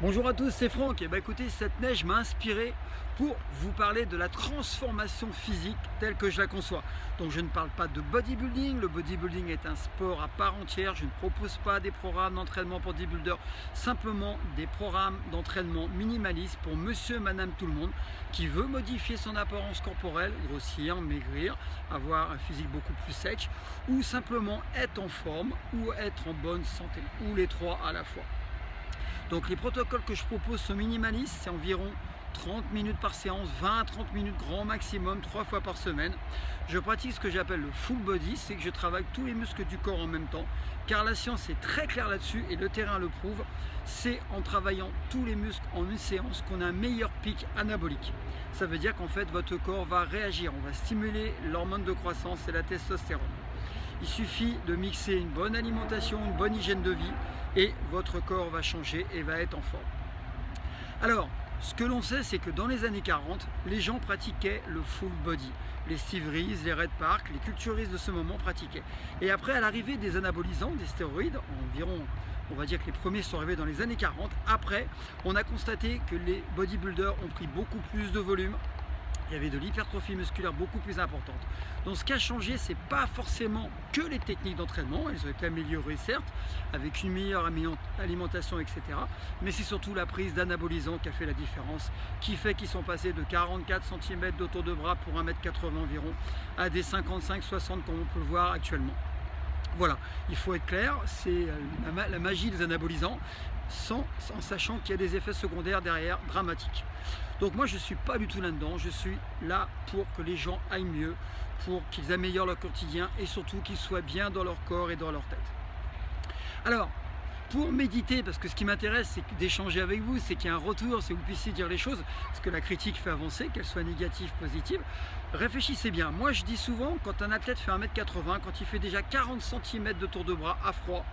Bonjour à tous, c'est Franck. Et écoutez, cette neige m'a inspiré pour vous parler de la transformation physique telle que je la conçois. Donc je ne parle pas de bodybuilding, le bodybuilding est un sport à part entière, je ne propose pas des programmes d'entraînement pour bodybuilders, simplement des programmes d'entraînement minimalistes pour monsieur, madame, tout le monde qui veut modifier son apparence corporelle, grossir, maigrir, avoir un physique beaucoup plus sec ou simplement être en forme ou être en bonne santé, ou les trois à la fois. Donc les protocoles que je propose sont minimalistes, c'est environ 30 minutes par séance, 20 à 30 minutes grand maximum, 3 fois par semaine. Je pratique ce que j'appelle le full body, c'est que je travaille tous les muscles du corps en même temps, car la science est très claire là-dessus et le terrain le prouve. C'est en travaillant tous les muscles en une séance qu'on a un meilleur pic anabolique. Ça veut dire qu'en fait votre corps va réagir, on va stimuler l'hormone de croissance et la testostérone. Il suffit de mixer une bonne alimentation, une bonne hygiène de vie et votre corps va changer et va être en forme. Alors, ce que l'on sait, c'est que dans les années 40, les gens pratiquaient le full body. Les Steve Reeves, les Red Park, les culturistes de ce moment pratiquaient. Et après, à l'arrivée des anabolisants, des stéroïdes, environ, on va dire que les premiers sont arrivés dans les années 40, après, on a constaté que les bodybuilders ont pris beaucoup plus de volume. Il y avait de l'hypertrophie musculaire beaucoup plus importante. Donc ce qui a changé, ce n'est pas forcément que les techniques d'entraînement, elles ont été améliorées certes, avec une meilleure alimentation, etc. Mais c'est surtout la prise d'anabolisants qui a fait la différence, qui fait qu'ils sont passés de 44 cm de tour de bras pour 1,80 m environ, à des 55-60 comme on peut le voir actuellement. Voilà, il faut être clair, c'est la magie des anabolisants, en sachant qu'il y a des effets secondaires derrière dramatiques. Donc moi je ne suis pas du tout là-dedans, je suis là pour que les gens aillent mieux, pour qu'ils améliorent leur quotidien et surtout qu'ils soient bien dans leur corps et dans leur tête. Alors, pour méditer, parce que ce qui m'intéresse c'est d'échanger avec vous, c'est qu'il y ait un retour, c'est que vous puissiez dire les choses, parce que la critique fait avancer, qu'elle soit négative, positive, réfléchissez bien. Moi je dis souvent, quand un athlète fait 1,80 m, quand il fait déjà 40 cm de tour de bras à froid,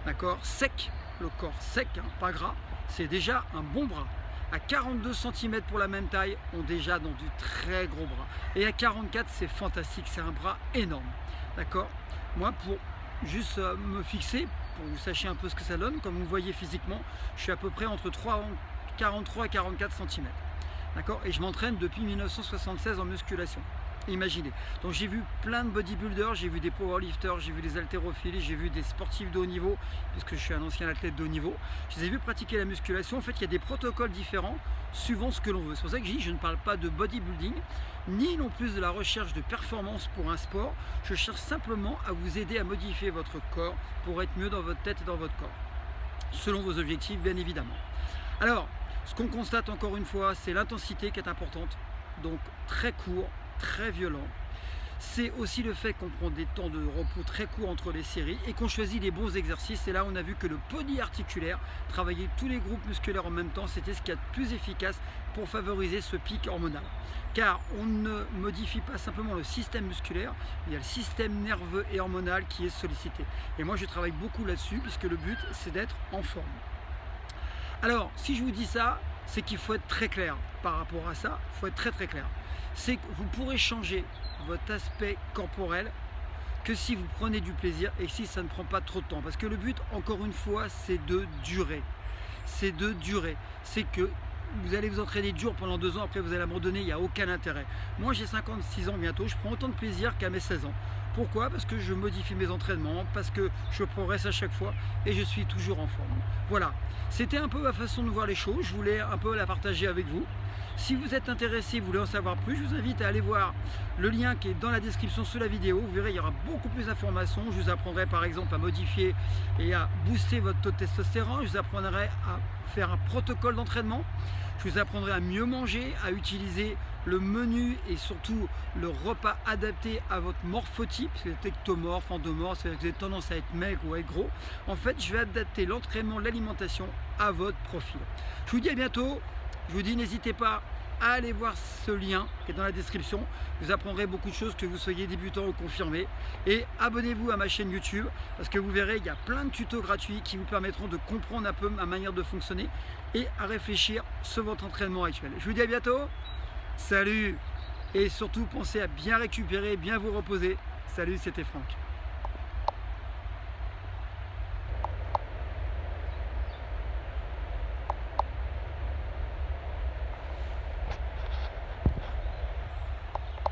d'accord, sec, le corps sec, hein, pas gras, c'est déjà un bon bras. À 42 cm pour la même taille, on est déjà dans du très gros bras. Et à 44, c'est fantastique, c'est un bras énorme. D'accord? Moi, pour juste me fixer, pour que vous sachiez un peu ce que ça donne, comme vous voyez physiquement, je suis à peu près entre 43 et 44 cm. D'accord? Et je m'entraîne depuis 1976 en musculation. Imaginez. Donc j'ai vu plein de bodybuilders, j'ai vu des powerlifters, j'ai vu des haltérophiles, j'ai vu des sportifs de haut niveau, puisque je suis un ancien athlète de haut niveau. Je les ai vus pratiquer la musculation. En fait, il y a des protocoles différents suivant ce que l'on veut. C'est pour ça que je dis, je ne parle pas de bodybuilding, ni non plus de la recherche de performance pour un sport. Je cherche simplement à vous aider à modifier votre corps pour être mieux dans votre tête et dans votre corps, selon vos objectifs, bien évidemment. Alors, ce qu'on constate encore une fois, c'est l'intensité qui est importante, donc très court, très violent. C'est aussi le fait qu'on prend des temps de repos très courts entre les séries et qu'on choisit les bons exercices. Et là, on a vu que le polyarticulaire, travailler tous les groupes musculaires en même temps, c'était ce qu'il y a de plus efficace pour favoriser ce pic hormonal. Car on ne modifie pas simplement le système musculaire, il y a le système nerveux et hormonal qui est sollicité. Et moi, je travaille beaucoup là-dessus puisque le but, c'est d'être en forme. Alors, si je vous dis ça, c'est qu'il faut être très clair par rapport à ça, il faut être très très clair. C'est que vous pourrez changer votre aspect corporel que si vous prenez du plaisir et si ça ne prend pas trop de temps. Parce que le but, encore une fois, c'est de durer. C'est de durer. C'est que vous allez vous entraîner dur pendant 2 ans, après vous allez abandonner, il n'y a aucun intérêt. Moi j'ai 56 ans bientôt, je prends autant de plaisir qu'à mes 16 ans. Pourquoi? Parce que je modifie mes entraînements, parce que je progresse à chaque fois et je suis toujours en forme. Voilà, c'était un peu ma façon de voir les choses, je voulais un peu la partager avec vous. Si vous êtes intéressé, vous voulez en savoir plus, je vous invite à aller voir le lien qui est dans la description sous la vidéo. Vous verrez, il y aura beaucoup plus d'informations. Je vous apprendrai par exemple à modifier et à booster votre taux de testostérone. Je vous apprendrai à faire un protocole d'entraînement. Je vous apprendrai à mieux manger, à utiliser le menu et surtout le repas adapté à votre morphotype, si vous êtes ectomorphe, endomorphe, si vous avez tendance à être maigre ou à être gros. En fait, je vais adapter l'entraînement, l'alimentation à votre profil. Je vous dis à bientôt. Je vous dis, n'hésitez pas à aller voir ce lien qui est dans la description. Vous apprendrez beaucoup de choses, que vous soyez débutant ou confirmé. Et abonnez-vous à ma chaîne YouTube parce que vous verrez, il y a plein de tutos gratuits qui vous permettront de comprendre un peu ma manière de fonctionner et à réfléchir sur votre entraînement actuel. Je vous dis à bientôt. Salut! Et surtout, pensez à bien récupérer, bien vous reposer. Salut, c'était Franck.